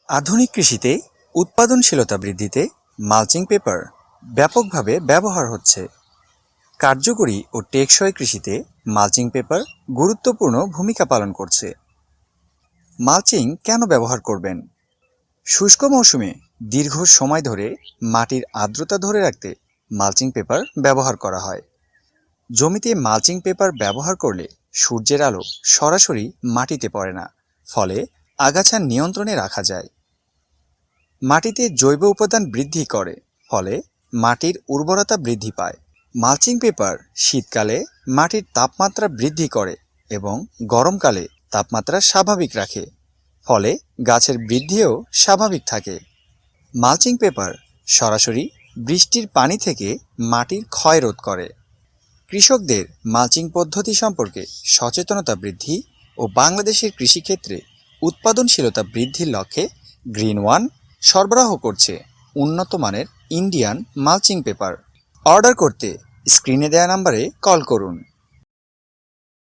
আধুনিক কৃষিতে উৎপাদনশীলতা বৃদ্ধিতে মালচিং পেপার ব্যাপকভাবে ব্যবহার হচ্ছে। কার্যকরী ও টেকসই কৃষিতে মালচিং পেপার গুরুত্বপূর্ণ ভূমিকা পালন করছে। মালচিং কেন ব্যবহার করবেন? শুষ্ক মৌসুমে দীর্ঘ সময় ধরে মাটির আর্দ্রতা ধরে রাখতে মালচিং পেপার ব্যবহার করা হয়। জমিতে মালচিং পেপার ব্যবহার করলে সূর্যের আলো সরাসরি মাটিতে পড়ে না, ফলে আগাছা নিয়ন্ত্রণে রাখা যায়। মাটিতে জৈব উপাদান বৃদ্ধি করে, ফলে মাটির উর্বরতা বৃদ্ধি পায়। মালচিং পেপার শীতকালে মাটির তাপমাত্রা বৃদ্ধি করে এবং গরমকালে তাপমাত্রা স্বাভাবিক রাখে, ফলে গাছের বৃদ্ধিও স্বাভাবিক থাকে। মালচিং পেপার সরাসরি বৃষ্টির পানি থেকে মাটির ক্ষয় রোধ করে। কৃষকদের মালচিং পদ্ধতি সম্পর্কে সচেতনতা বৃদ্ধি ও বাংলাদেশের কৃষিক্ষেত্রে উৎপাদনশীলতা বৃদ্ধির লক্ষ্যে গ্রিন ওয়ান সরবরাহ করছে উন্নত মানের ইন্ডিয়ান মালচিং পেপার। অর্ডার করতে স্ক্রিনে দেওয়া নম্বরে কল করুন।